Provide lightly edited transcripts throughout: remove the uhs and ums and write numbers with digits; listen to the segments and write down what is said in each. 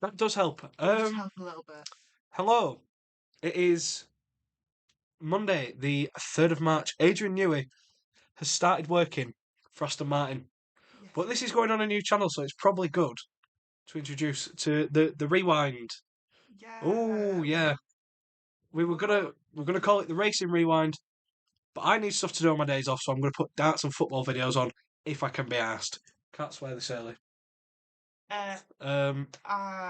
That does help. It would just help a little bit. Hello. It is Monday, the 3rd of March. Adrian Newey has started working for Aston Martin. Yes. But this is going on a new channel, so it's probably good to introduce to the rewind. Yeah. Oh yeah. We're gonna call it the racing rewind. But I need stuff to do on my days off, so I'm gonna put darts and football videos on if I can be asked. Can't swear this early. Uh, Um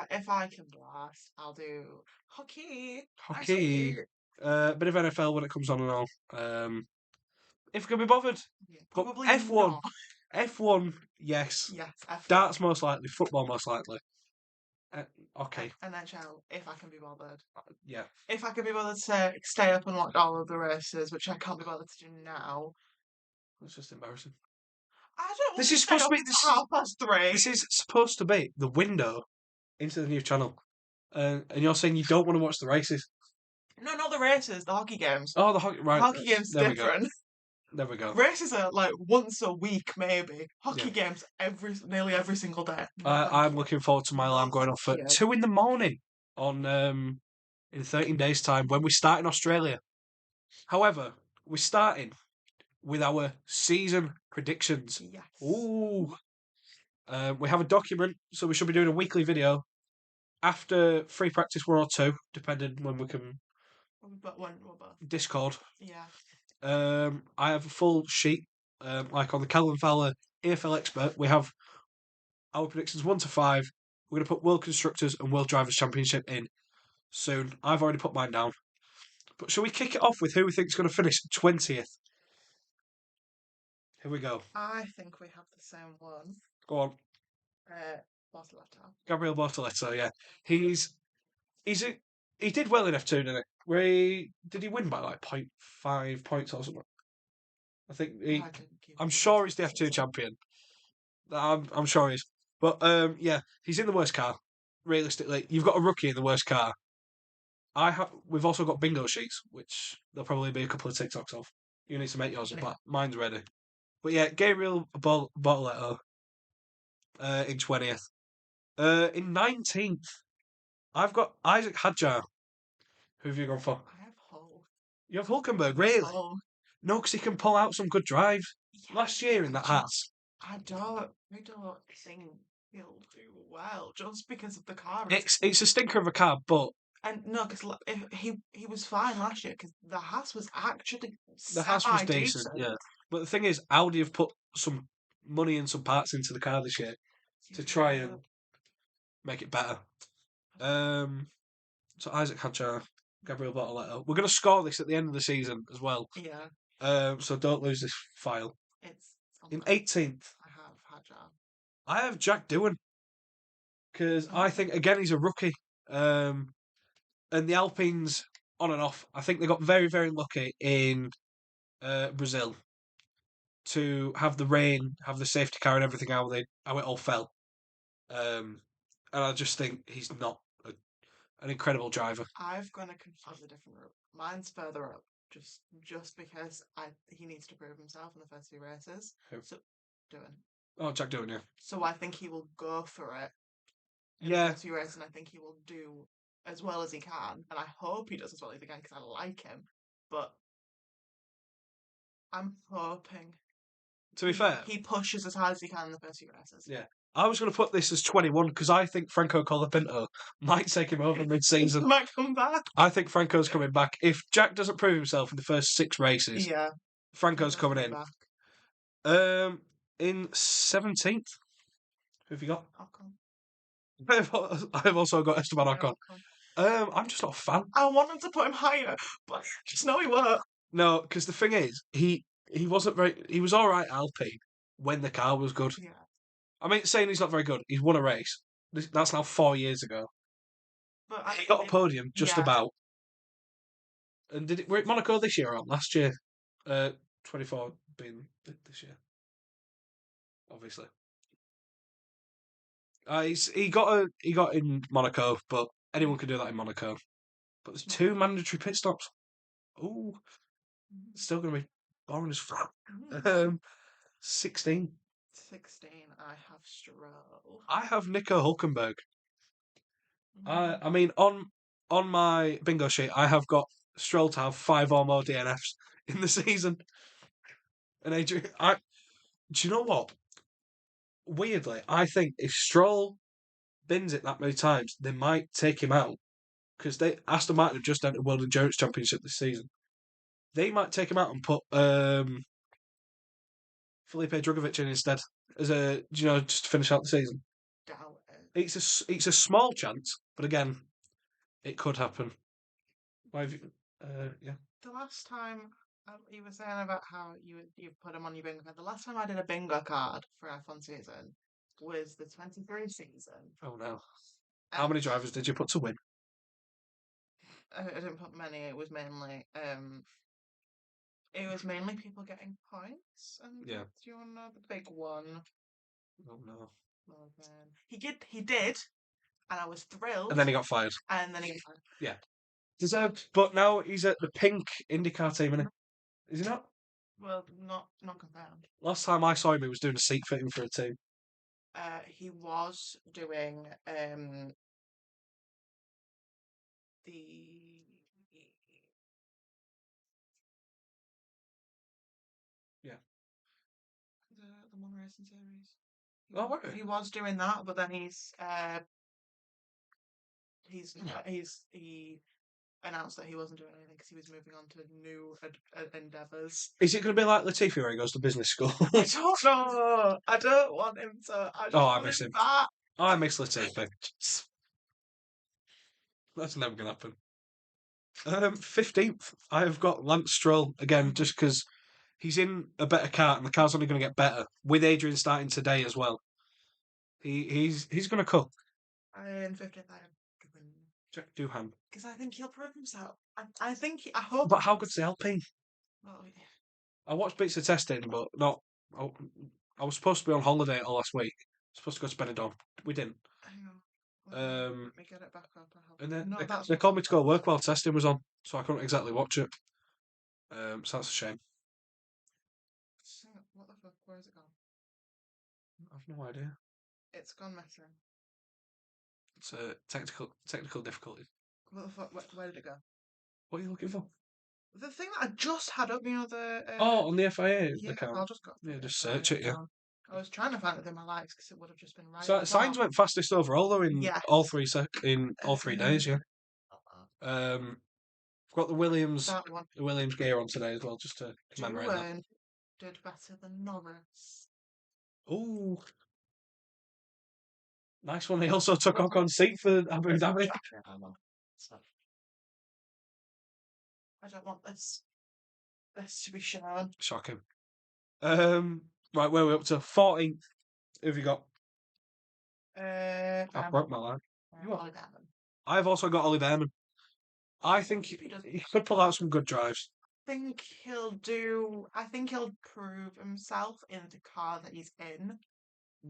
if I can blast, I'll do hockey. Ice Hockey. Bit of NFL when it comes on and all. If we can be bothered. Yeah, But probably F1. not. F1, yes. Yes, F1. Darts most likely. Football most likely. Uh, okay. NHL, if I can be bothered. Yeah. If I can be bothered to stay up and watch all of the races, which I can't be bothered to do now. It's just embarrassing. I don't want This to is stay supposed to up be until 3:30. this is supposed to be the window into the new channel. And you're saying you don't want to watch the races. No, not the races, the hockey games. Oh, the hockey right. Hockey games There we go. different. There we go. Races are like once a week, maybe. Hockey Yeah. games nearly every single day. No, I'm thank looking forward to my you. alarm No, going off at thank you. 2 in the morning on in 13 days' time when we start in Australia. However, we're starting with our season predictions. Yes. Ooh. We have a document, so we should be doing a weekly video after free practice 1 or 2, depending when we can But when we're both. Discord. Yeah. I have a full sheet, like on the Calvin Fowler AFL Expert. We have our predictions 1 to 5. We're going to put World Constructors and World Drivers' Championship in soon. I've already put mine down. But shall we kick it off with who we think is going to finish 20th? Here we go. I think we have the same one. Go on. Bartoletta. Gabriel Bortoleto, yeah. He did well in F2, didn't he? Did he win by like 0.5 points or something? I think I'm sure he's the F2 champion. I'm sure he is. But yeah, he's in the worst car. Realistically, you've got a rookie in the worst car. We've also got bingo sheets, which there'll probably be a couple of TikToks of. You need to make yours, but mine's ready. But yeah, Gabriel Bortoleto in 20th. In 19th, I've got Isaac Hadjar. Who have you gone for? I have Hull. You have Hulkenberg, really? Hull. No, because he can pull out some good drive. Yeah, Last year in that Haas. I don't think he'll do well just because of the car. It's a stinker of a car, but And no, because he was fine last year because the Haas was actually the Haas was decent, decent. yeah. But the thing is, Audi have put some money and some parts into the car this year to try and make it better. So Isaac Hadjar, Gabriel Bortoleto. We're going to score this at the end of the season as well. Yeah. So don't lose this file. It's in 18th. I have Hadjar. I have Jack Doohan because I think again he's a rookie. And the Alpines on and off. I think they got very very lucky in Brazil to have the rain, have the safety car and everything how it all fell. And I just think he's not an incredible driver. I've gone a completely different route. Mine's further up, just because he needs to prove himself in the first few races. Who? So, Doohan. Oh, Jack Doohan, yeah. So I think he will go for it. In the first few races, and I think he will do as well as he can, and I hope he does as well as he can because I like him. But I'm hoping. To be fair, he pushes as hard as he can in the first few races. Yeah. I was going to put this as 21 because I think Franco Colapinto might take him over mid-season. Might come back. I think Franco's coming back. If Jack doesn't prove himself in the first 6 races, Yeah, Franco's coming in. Back. In 17th, who have you got? Ocon. I've also got Esteban Ocon. I'm just not a fan. I wanted to put him higher, but I just know he won't. No, because the thing is, he wasn't very. He was all right at Alpine when the car was good. Yeah. I mean, saying he's not very good. He's won a race. That's now 4 years ago. But he got a podium just about. And were it Monaco this year or last year? 24 being this year, obviously. He got in Monaco, but anyone can do that in Monaco. But there's 2 mandatory pit stops. Ooh, it's still going to be boring as fuck. 16. 16. I have Stroll. I have Nico Hulkenberg. I mean, on my bingo sheet, I have got Stroll to have 5 or more DNFs in the season. And Adrian, do you know what? Weirdly, I think if Stroll bins it that many times, they might take him out because Aston Martin have just entered World Endurance Championship this season. They might take him out and put Felipe Drugovich in instead as just to finish out the season. Doubt it. It's a small chance, but again, it could happen. Why have you? Yeah. The last time you were saying about how you put them on your bingo card. The last time I did a bingo card for F1 season was the 23 season. Oh no! How many drivers did you put to win? I didn't put many. It was mainly people getting points. And Yeah. do you want to know the big one? Oh no! Logan. He did, and I was thrilled. And then he got fired. Yeah. Deserved. But now he's at the pink IndyCar team, isn't he? Is he not? Well, not confirmed. Last time I saw him, he was doing a seat fitting for a team. He was doing the the One Racing Series. He was doing that, but then he announced that he wasn't doing anything because he was moving on to new endeavours. Is it going to be like Latifi where he goes to business school? I don't know. I don't want him to. I miss him. I miss Latifi. That's never going to happen. 15th, I have got Lance Stroll again, just because he's in a better car and the car's only going to get better with Adrian starting today as well. He's going to cook. In 15th, I am Jack Doohan. Because I think he'll prove himself. I hope. But how good's the Alpine? Well, yeah. I watched bits of testing, but not. I was supposed to be on holiday all last week. Supposed to go to Benidorm. We didn't. I know. Let me get it back up. And then they called me to go work while testing was on, so I couldn't exactly watch it. So that's a shame. What the fuck? Where has it gone? I've no idea. It's gone missing. It's a technical difficulty. What the fuck? Where did it go? What are you looking for? The thing that I just had up, the. On the FIA yeah, account. I'll just go. Yeah, just search it. Yeah. I was trying to find it in my likes because it would have just been right. So Sainz went fastest overall though in all 3 days. Yeah. I've got the Williams gear on today as well, just to commemorate that. Did better than Norris. Ooh. Nice one. He also took Ocon seat for Abu Dhabi. I don't want this to be shown. Shocking. Right, where are we up to? 14th. Who have you got? I broke my line. Ollie Behrman. I've also got Ollie Behrman. I think he could pull out some good drives. I think he'll prove himself in the car that he's in.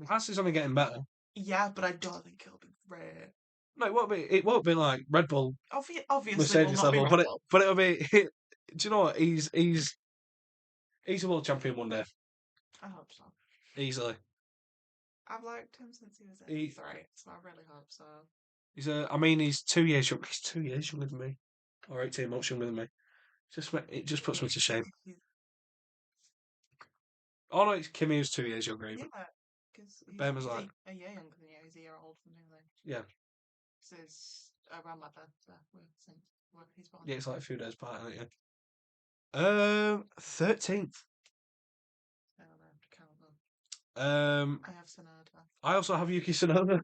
Haas is only getting better. Yeah, but I don't think he'll be great. No, it won't be like Red Bull. Obviously, Mercedes level, but it'll be. Do you know what? He's a world champion one day. I hope so. Easily. I've liked him since he was in 3, so I really hope so. He's 2 years young. He's 2 years younger than me, or 18 months younger than me. It just puts me to shame. Oh no, it's Kimi who's 2 years younger. Yeah, because Behrman's like a year younger than you. He's a year older than you. Yeah. This is around my birthday. He's born. Yeah, it's like a few days apart, isn't it? 13th. I have Tsunoda. I also have Yuki Tsunoda.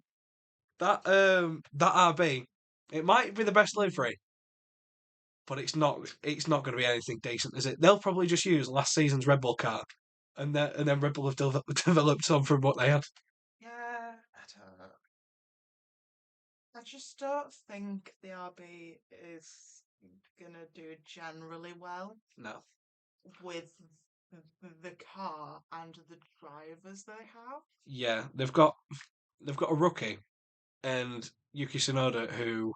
That RB, it might be the best livery, but it's not. It's not going to be anything decent, is it? They'll probably just use last season's Red Bull car, and then Red Bull have developed some from what they had. Yeah, I don't know. I just don't think the RB is gonna do generally well. No. With the car and the drivers they have. Yeah, they've got a rookie and Yuki Tsunoda who,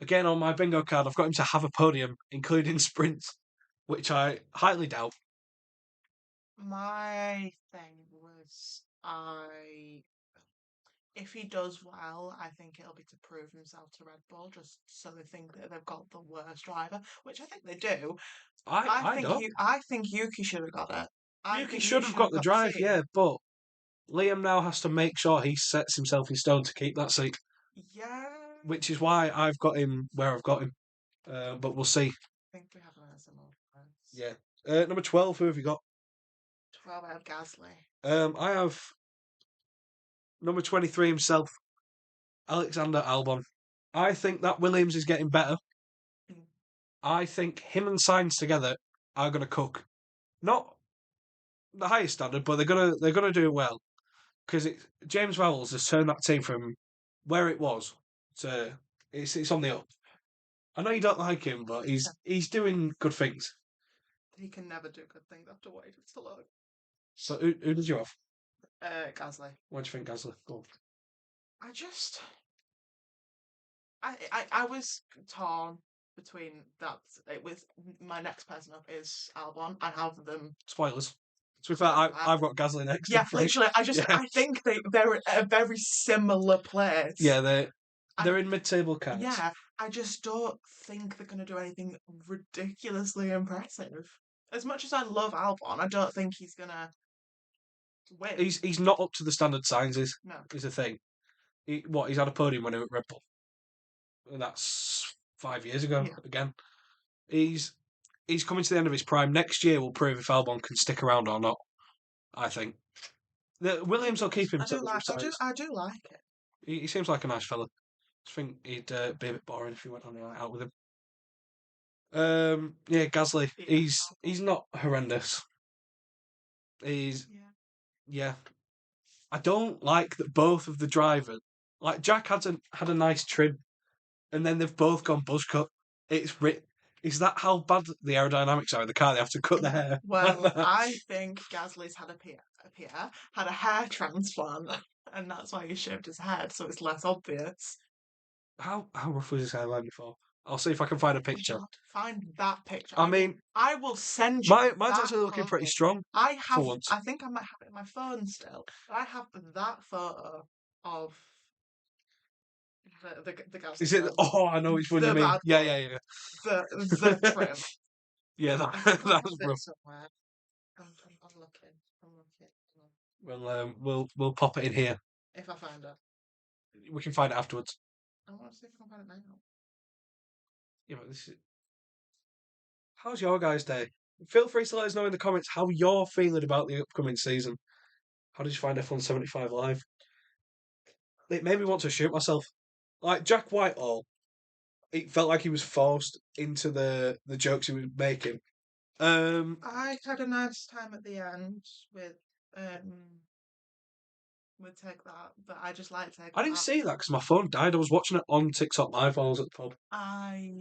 again on my bingo card, I've got him to have a podium, including sprints, which I highly doubt. My thing was if he does well, I think it'll be to prove himself to Red Bull, just so they think that they've got the worst driver, which I think they do. I don't. I think Yuki should have got it. I Yuki think should he have should have got the got drive, the seat. yeah, but Liam now has to make sure he sets himself in stone to keep that seat, Yeah. which is why I've got him where I've got him. But we'll see. I think we have a similar difference. Yeah. Number 12, who have you got? 12, I have Gasly. I have number 23 himself, Alexander Albon. I think that Williams is getting better. Mm. I think him and Sainz together are going to cook. Not the highest standard, but they're gonna do well because James Vowles has turned that team from where it was to it's on the up. I know you don't like him, but he's doing good things. He can never do good things after what he did to Logan. So who did you have? Gasly. What do you think, Gasly? Go on. I just, I was torn between that. It was my next person up is Albon. I have them. Spoilers. To be fair, I've got Gasly next. Yeah, literally. I think they're at a very similar place. Yeah, they're in mid-table cards. Yeah, I just don't think they're going to do anything ridiculously impressive. As much as I love Albon, I don't think he's going to win. He's not up to the standard Sainz is. No. Is the thing. He's had a podium when he was at Red Bull. And that's 5 years ago again. He's coming to the end of his prime. Next year will prove if Albon can stick around or not. I think. Williams will keep him. I do like it. He seems like a nice fella. I think he'd be a bit boring if you went on a night out with him. Yeah, Gasly. He's not horrendous. Yeah. I don't like that both of the drivers. Like Jack had a nice trim, and then they've both gone buzz cut. Is that how bad the aerodynamics are in the car? They have to cut the hair. Well, I think Gasly's had a hair transplant, and that's why he shaved his head, so it's less obvious. How rough was his hairline before? I'll see if I can find a picture. Find that picture. I mean, I will send you. Mine's actually looking pretty strong. I think I might have it in my phone still. But I have that photo of the Gasly. Is it? Oh, I know which one you mean. Yeah. The trim. Yeah, that's rough. Somewhere. I'm looking. Well, we'll pop it in here. If I find it. We can find it afterwards. I want to see if I can find it now. Yeah, but this is... How's your guys' day? Feel free to let us know in the comments how you're feeling about the upcoming season. How did you find F1 75 Live? It made me want to shoot myself. Like Jack Whitehall, it felt like he was forced into the jokes he was making. I had a nice time at the end with Take That, but I just like Take That. I didn't see that because my phone died. I was watching it on TikTok live while I was at the pub.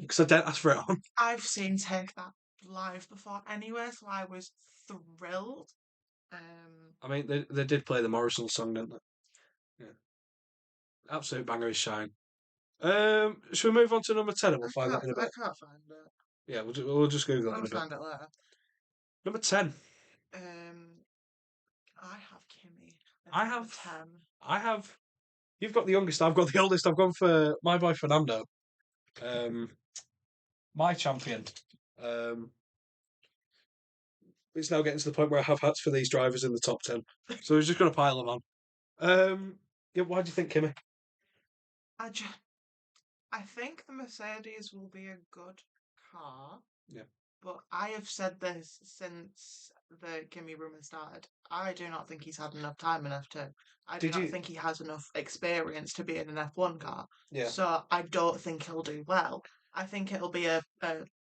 Because I didn't ask for it on. I've seen Take That live before anyway, so I was thrilled. I mean, they did play the Morrison song, didn't they? Yeah. Absolute banger is Shine. Should we move on to number 10 and we'll find that in a bit? I can't find it. Yeah, we'll just Google it in a bit. I'll find it later. Number 10. I have Kimi. I have 10. You've got the youngest, I've got the oldest. I've gone for my boy Fernando. My champion. It's now getting to the point where I have hats for these drivers in the top 10. So we're just going to pile them on. Yeah, why do you think Kimi? I think the Mercedes will be a good car. Yeah. But I have said this since the Kimi rumour started. I do not think he's had enough time in F2. I do not think he has enough experience to be in an F1 car. Yeah. So I don't think he'll do well. I think it'll be a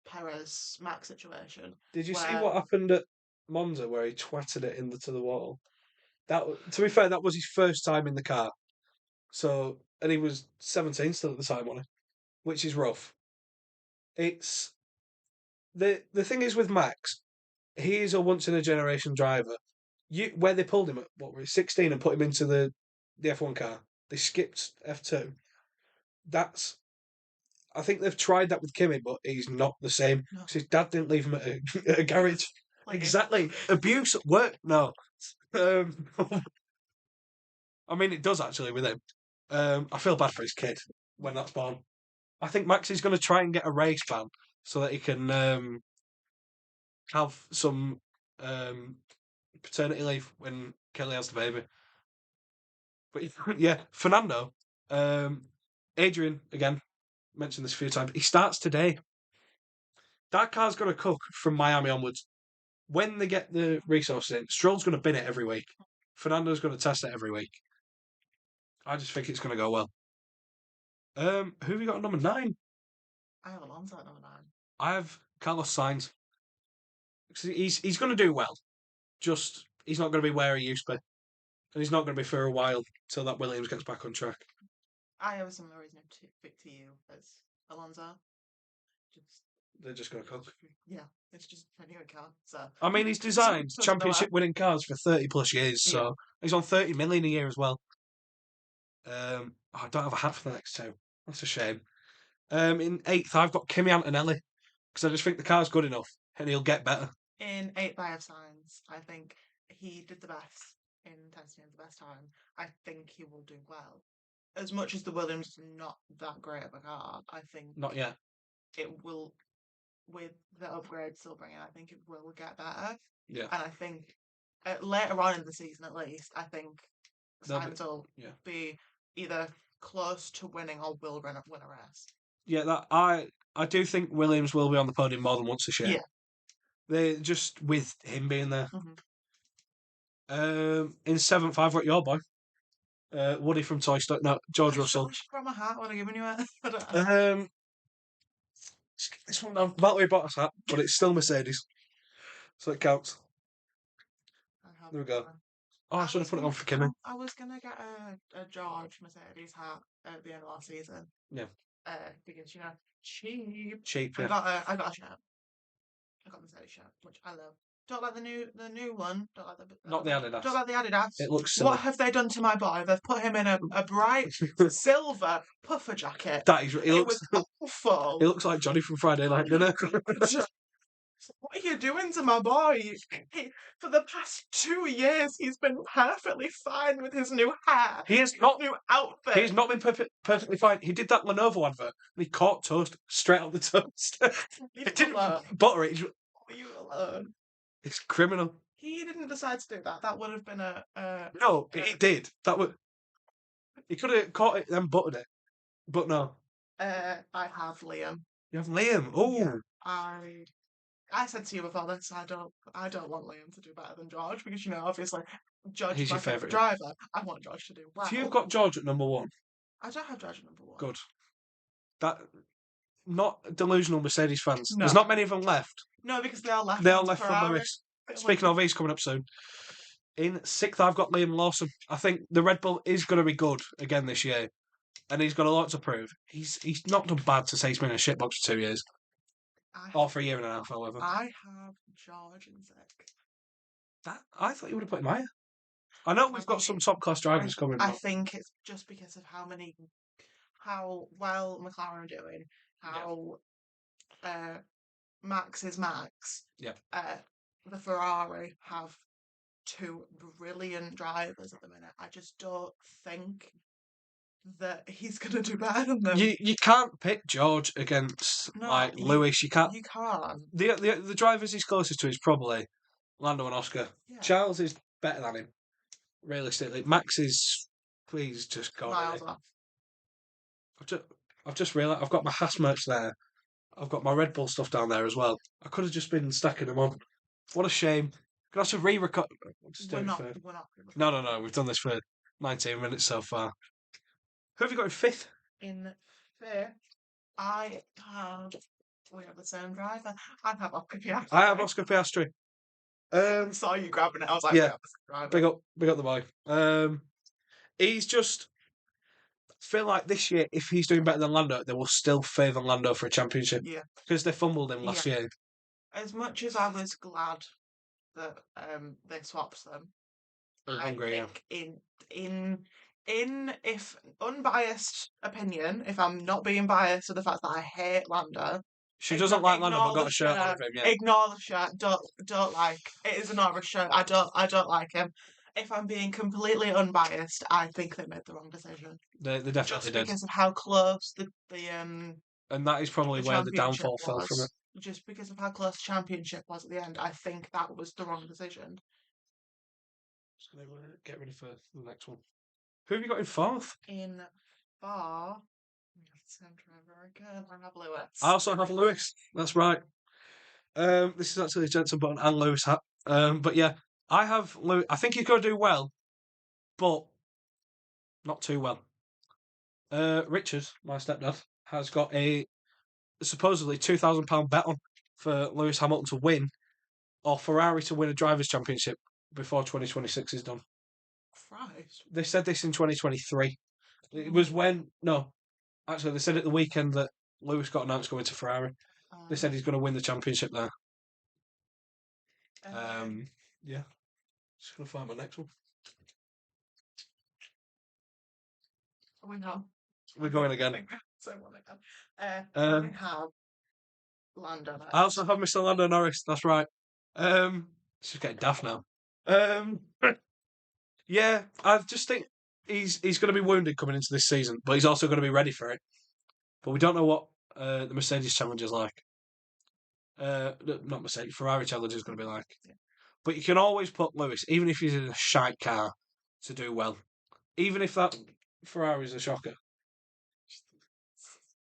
Perez Max situation. Did you see what happened at Monza where he twatted it into the wall? That, to be fair, that was his first time in the car. So, and he was 17 still at the time, wasn't he? Which is rough. It's the thing is with Max, he is a once in a generation driver. Where they pulled him at 16 and put him into the F1 car, they skipped F2. I think they've tried that with Kimi, but he's not the same because his dad didn't leave him at a garage. Exactly, abuse at work. No, I mean it does actually with him. I feel bad for his kid when that's born. I think Max is going to try and get a race ban so that he can have some paternity leave when Kelly has the baby. But yeah, Fernando, Adrian again mentioned this a few times. He starts today. That car's going to cook from Miami onwards. When they get the resources in, Stroll's going to bin it every week. Fernando's going to test it every week. I just think it's going to go well. Who have you got at number 9? I have Alonso at number 9. I have Carlos Sainz. He's going to do well. Just he's not going to be where he used to be, and he's not going to be for a while till that Williams gets back on track. I have a similar reason to pick to you as Alonso. They're just going to cook. Yeah, it's just a new car. So I mean, he's designed championship-winning cars for 30 plus years, so he's on 30 million a year as well. I don't have a hat for the next two. That's a shame. In 8th, I've got Kimi Antonelli because I just think the car's good enough and he'll get better. In 8th, I have Sainz. I think he did the best in testing at the best time. I think he will do well. As much as the Williams is not that great of a car, I think not yet. It will, with the upgrade still bringing, I think it will get better. Yeah. And I think later on in the season, at least, I think Sainz will be either close to winning or will win a race. Yeah, that I do think Williams will be on the podium more than once this year. Yeah. They just with him being there. Mm-hmm. In 7th, I've got your boy, Woody from Toy Story. No, George Russell. From my hat when I given you it. This one, Valtteri Bottas hat, but it's still Mercedes, so it counts. There we go. Oh, I should have put it on for Kimi. I was gonna get a George Mercedes hat at the end of last season. Yeah. Because cheap. Cheap. Yeah. I got a shirt. I got a Mercedes shirt, which I love. Don't like the new one. Don't like not the Adidas. Don't like the Adidas. It looks silly. What have they done to my boy? They've put him in a bright silver puffer jacket. He looks awful. He looks like Johnny from Friday Night Dinner. What are you doing to my boy? For the past 2 years, he's been perfectly fine with his new hair. He is not new outfit. He's not been perfectly fine. He did that Lenovo advert and he caught toast straight out the toast. He didn't butter it. Leave it alone. It's criminal. He didn't decide to do that. That would have been a no. He did. He could have caught it then buttered it, but no. I have Liam. You have Liam. Oh. Yeah, I said to you before this, I don't want Liam to do better than George because obviously George is my favourite driver. I want George to do well. So you've got George at number 1. I don't have George at number 1. Good. That not delusional Mercedes fans. No. There's not many of them left. No, because they all left. They all left from the race. Speaking of, he's coming up soon. In 6th, I've got Liam Lawson. I think the Red Bull is going to be good again this year, and he's got a lot to prove. He's not done bad to say he's been in a shitbox for 2 years. Or for a year and a half, however. I have George in 6th. I thought you would have put him higher. I know we've got some top class drivers coming. I think it's just because of how well McLaren are doing, how Max is Max. Yeah. The Ferrari have 2 brilliant drivers at the minute. I just don't think that he's going to do better than them. You can't pick George against Lewis. You can't. You can't. The drivers he's closest to is probably Lando and Oscar. Yeah. Charles is better than him, realistically. Max is, please just go. Miles off. I've just realised I've got my Haas merch there. I've got my Red Bull stuff down there as well. I could have just been stacking them on. What a shame. Could have to re-record. We're not. No. We've done this for 19 minutes so far. Who have you got in 5th? In 5th, we have the same driver. I have Oscar Piastri. I have Oscar Piastri. Saw you grabbing it. I was like, yeah. Big up the boy. He's just feel like this year, if he's doing better than Lando, they will still favour Lando for a championship. Yeah. Because they fumbled him last year. As much as I was glad that they swapped them, I think in if unbiased opinion, if I'm not being biased to the fact that I hate Lando. She doesn't like Lando, but got a shirt on him. Yeah. Ignore the shirt. Don't like. It is an Norris shirt. I don't like him. if I'm being completely unbiased, I think they made the wrong decision. They definitely Just did. because of how close the And that is probably where the championship downfall fell from it. Just because of how close the championship was at the end, I think that was the wrong decision. Just going to get ready for the next one. Who have you got in fourth? In bar, Sam Trevor again. I have Lewis. I also have Lewis. That's right. This is actually a Jenson Button and Lewis hat. But yeah, I have Lewis. I think he's going to do well, but not too well. Richard, my stepdad, has got a supposedly £2,000 bet on for Lewis Hamilton to win or Ferrari to win a drivers' championship before 2026 is done. Christ. They said this in 2023. It was actually they said it the weekend that Lewis got announced going to Ferrari. They said he's going to win the championship there. Yeah. Just going to find my next one. We're going again. I have Lando Norris. I also have Mr. Lando Norris. That's right. She's getting daft now. Yeah, I just think he's going to be wounded coming into this season, but he's also going to be ready for it. But we don't know what the Mercedes challenge is like. Not Mercedes, Ferrari challenge is going to be like. Yeah. But you can always put Lewis, even if he's in a shite car, to do well. Even if that Ferrari's a shocker.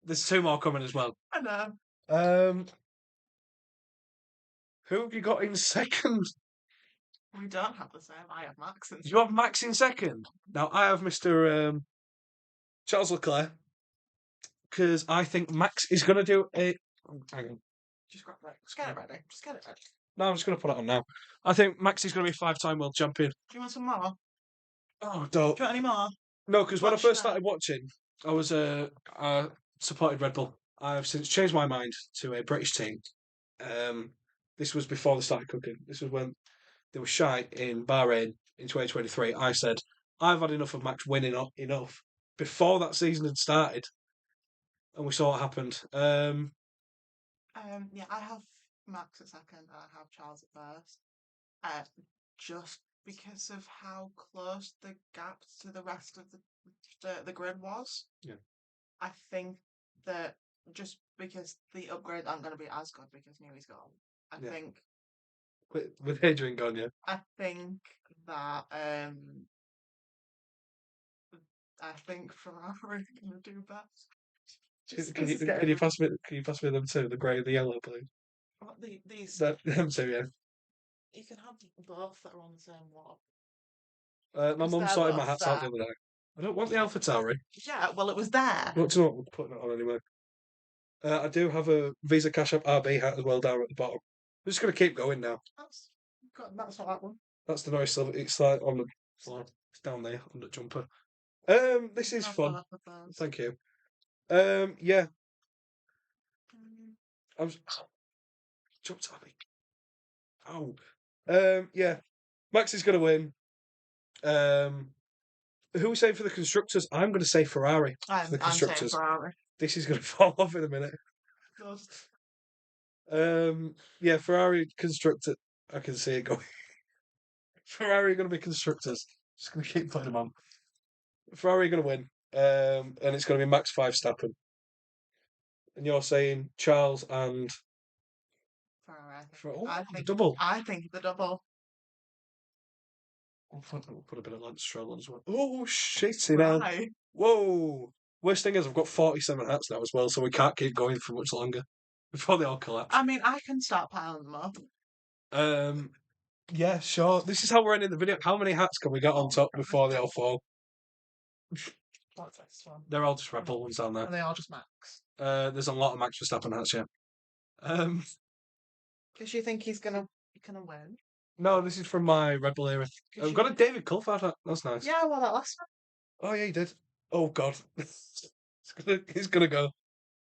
There's two more coming as well. I know. Who have you got in second? We don't have the same. I have Max in second. You have Max in second? Now, I have Mr. Charles Leclerc. Because I think Max is going to do a... hang on. Just grab it. Just get it ready. Just get it ready. No, I'm just going to put it on now. I think Max is going to be a 5-time world champion. Do you want some more? Oh, don't. Do you want any more? No, because when I first started watching, I was supported Red Bull. I've since changed my mind to a British team. This was before they started cooking. This was when they were shite in Bahrain in 2023. I said, I've had enough of Max winning enough before that season had started. And we saw what happened. Yeah, I have Max at second and I have Charles at first. Just because of how close the gap to the rest of the grid was. Yeah. I think that just because the upgrades aren't going to be as good because Newey's gone. I think with Adrian gone, yeah. I think that I think Ferrari are going to do best. Can you pass me them two, the grey and the yellow, please? What, these? Them two, yeah. You can have both that are on the same wall. My mum sorted my hats out the other day. I don't want the AlphaTauri. Yeah, well, it was there. Well, do you know what? We're putting it on anyway. I do have a Visa Cash App RB hat as well down at the bottom. We're just going to keep going now. That's not that one. That's the Norris Silver. It's like on the floor. It's down there on the jumper. This is fun. Thank you. Yeah. I was jumped on me. Oh. Yeah. Max is going to win. Who are we saying for the constructors? I'm going to say Ferrari for the constructors. I'm saying Ferrari. This is going to fall off in a minute. Yeah, Ferrari constructor. I can see it going. Ferrari are going to be constructors. Just going to keep putting them on. Ferrari are going to win. And it's going to be Max Verstappen. And you're saying Charles and Ferrari. I think the double. I think the double. We'll put a bit of Lance Stroll on as well. Oh shit! Now. Whoa! Worst thing is I've got 47 hats now as well, so we can't keep going for much longer before they all collapse. I mean, I can start piling them up. Yeah, sure. This is how we're ending the video. How many hats can we get on top before they all fall? What's this one? They're all just Red Bull ones down there. Are they all just Max? There's a lot of Max Verstappen hats, yeah. Because you think he's gonna win? No, this is from my Red Bull era. I've got a David Coulthard hat. That's nice. Yeah, well, that last one. Oh yeah, he did. Oh god, he's gonna go.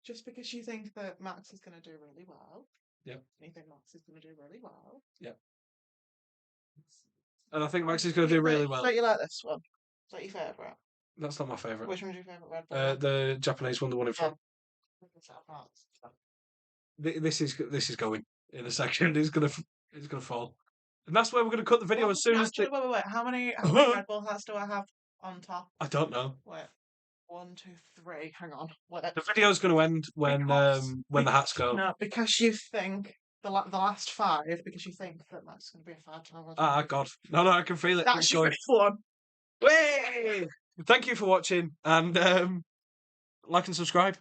Just because you think that Max is gonna do really well. Yeah. You think Max is gonna do really well. Yeah. And I think Max is gonna do really well. Don't you like this one? Is that your favourite? That's not my favourite. Which one's your favourite Red Bull? The Japanese one, the one in front. This is going in a second. It's gonna fall. And that's where we're going to cut the video as soon as... Actually, wait. How many Red Bull hats do I have on top? I don't know. Wait. 1, 2, 3. Hang on. Wait. The video's going to end when the hats go. No, because you think the last 5, because you think that that's going to be a 5-challenge. Ah, God. No, I can feel it. That's your 5th one. Way! Thank you for watching, and like and subscribe.